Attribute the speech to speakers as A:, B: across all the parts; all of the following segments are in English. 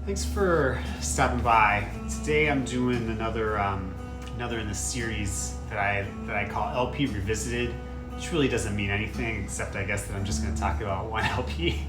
A: Thanks for stopping by. Today I'm doing another in the series that I call LP Revisited, which really doesn't mean anything except I guess that I'm just going to talk about one LP.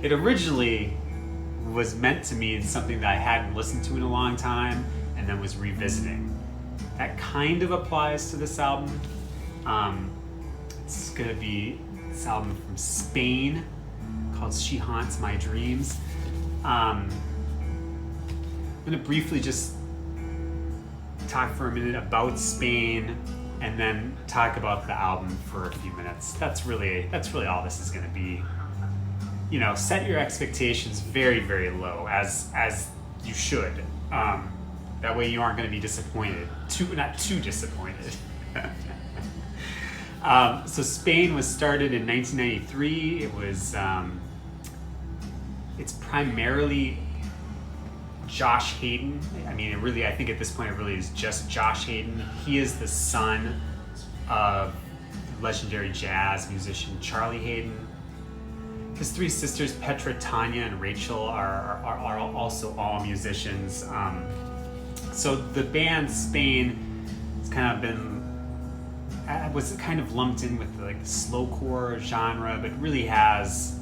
A: It originally was meant to mean something that I hadn't listened to in a long time and then was revisiting. That kind of applies to this album. It's going to be this album from Spain called She Haunts My Dreams. I'm going to briefly just talk for a minute about Spain and then talk about the album for a few minutes. That's really all this is going to be. You know, set your expectations very, very low, as you should. That way you aren't going to be disappointed. Not too disappointed. So Spain was started in 1993. It was it's primarily Josh Haden. I mean, I think at this point it really is just Josh Haden. He is the son of legendary jazz musician Charlie Haden. His three sisters, Petra, Tanya, and Rachel, are also all musicians. So the band Spain was kind of lumped in with the slowcore genre, but really has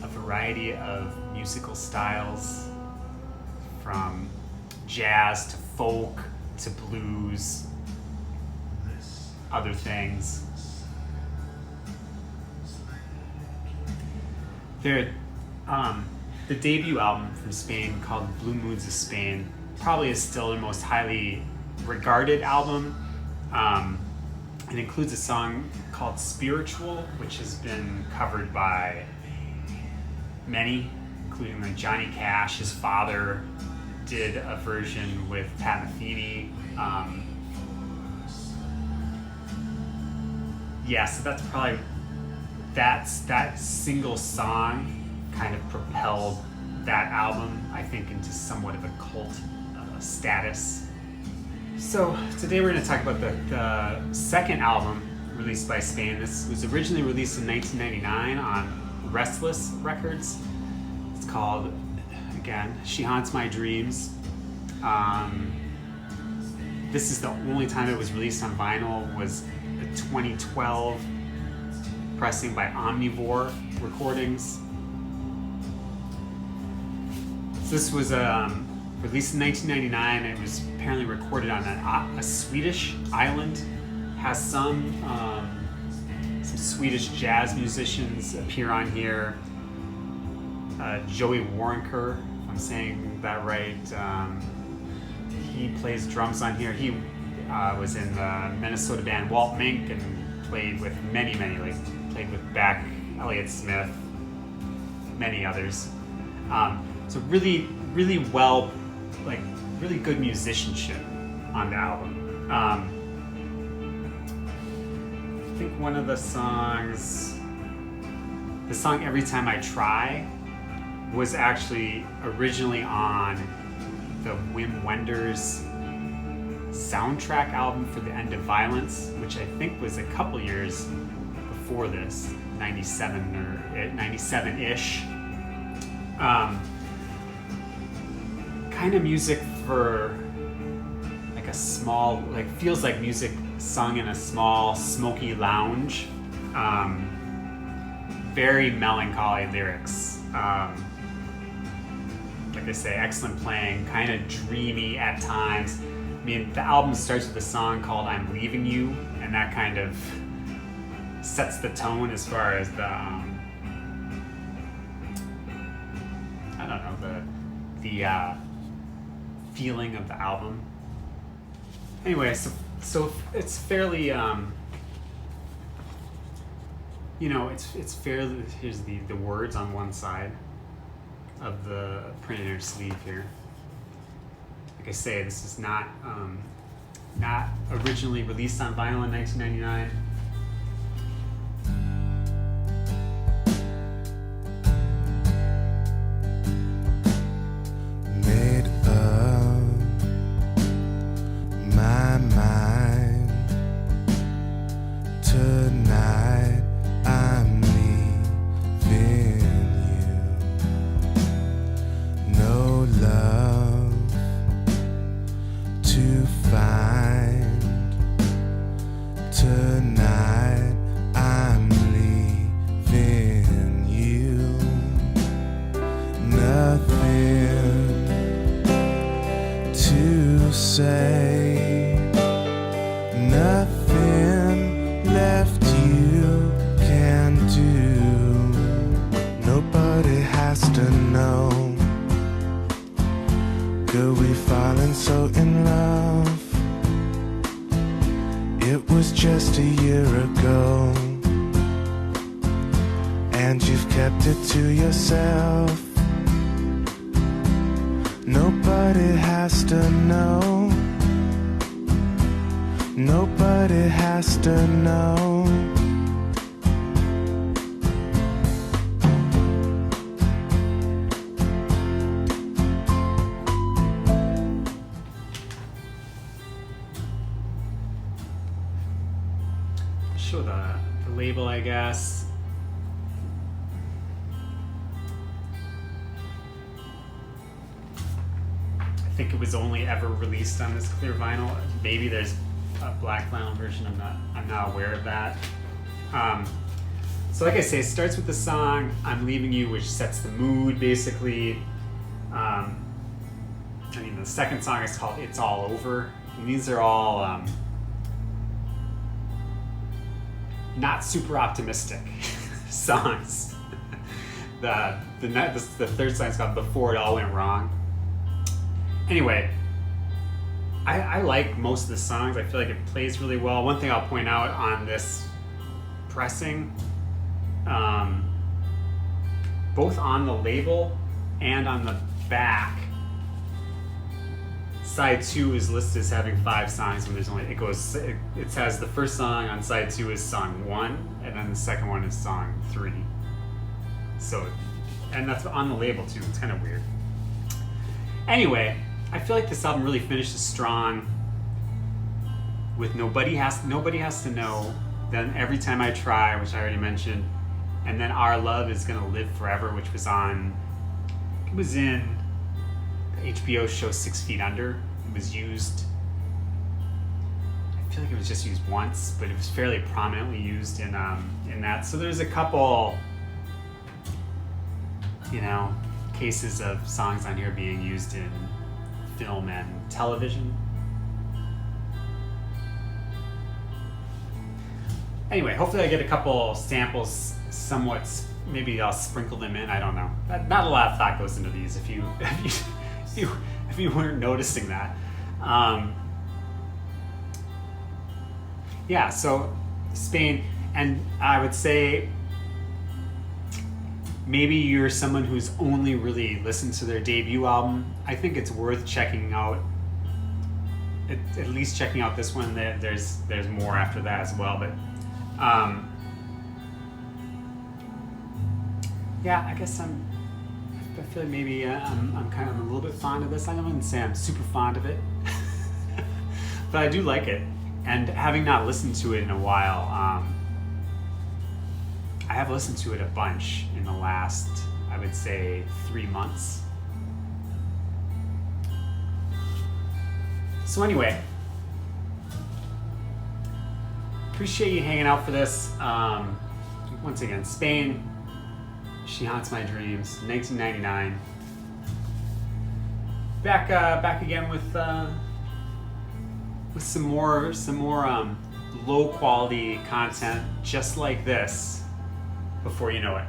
A: a variety of musical styles, from jazz to folk to blues, other things. The debut album from Spain, called Blue Moods of Spain, probably is still their most highly regarded album. It includes a song called Spiritual, which has been covered by many, including Johnny Cash. His father did a version with Pat Metheny. So that's probably that single song kind of propelled that album, I think, into somewhat of a cult status. So today we're going to talk about the second album released by Spain. This was originally released in 1999 on Restless Records. It's called, again, She Haunts My Dreams. This is the only time it was released on vinyl, was the 2012 pressing by Omnivore Recordings. So this was released in 1999. It was apparently recorded on a Swedish island. Has some Swedish jazz musicians appear on here. Joey Waronker, if I'm saying that right, he plays drums on here. He was in the Minnesota band Walt Mink and played with many, played with Beck, Elliott Smith, many others. So really well, really good musicianship on the album. I think one of the songs, the song Every Time I Try, was actually originally on the Wim Wenders soundtrack album for The End of Violence, which I think was a couple years before this, 97 or 97-ish. Kind of music for a small, feels like music sung in a small smoky lounge. Very melancholy lyrics. Like I say, excellent playing, kind of dreamy at times. I mean, the album starts with a song called I'm Leaving You, and that kind of sets the tone as far as the feeling of the album. Anyway, so it's fairly, it's fairly, here's the words on one side of the printed inner sleeve here. Like I say, this is not originally released on vinyl in 1999.
B: know? Could we fallen so in love? It was just a year ago, and you've kept it to yourself. Nobody has to know. Nobody has to know.
A: Show the label, I guess. I think it was only ever released on this clear vinyl. Maybe there's a black vinyl version. I'm not aware of that. So like I say, it starts with the song "I'm Leaving You," which sets the mood basically. I mean, the second song is called "It's All Over," and these are all not super optimistic songs. The third song is called "Before It All Went Wrong." Anyway, I like most of the songs. I feel like it plays really well. One thing I'll point out on this pressing, both on the label and on the back, side 2 is listed as having 5 songs when there's only, it has the first song on side 2 is song 1, and then the second one is song 3. So, and that's on the label too. It's kind of weird. Anyway, I feel like this album really finishes strong with Nobody Has to Know, then Every Time I Try, which I already mentioned, and then Our Love Is Gonna Live Forever, which was in the HBO show 6 Feet Under. It was used, I feel like it was just used once, but it was fairly prominently used in that. So there's a couple, cases of songs on here being used in film and television. Anyway, hopefully I get a couple samples somewhat, maybe I'll sprinkle them in, I don't know. Not a lot of thought goes into these if you weren't noticing that. Yeah, so Spain, and I would say maybe you're someone who's only really listened to their debut album. I think it's worth checking out, at least checking out this one. There's more after that as well, but yeah, I guess I feel like maybe I'm a little bit fond of this. I wouldn't say I'm super fond of it, but I do like it. And having not listened to it in a while, I have listened to it a bunch in the last, I would say, 3 months. So anyway, appreciate you hanging out for this. Once again, Spain, She Haunts My Dreams, 1999. Back again with some more low quality content just like this before you know it.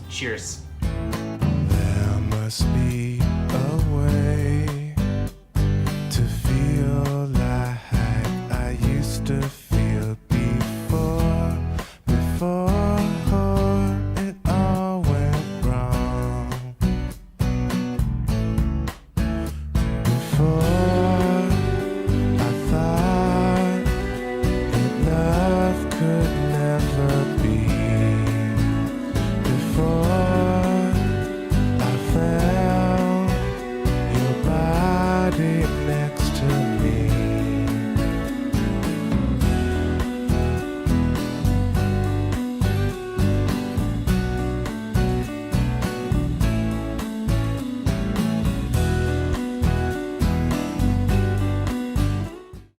A: Cheers.
B: There must be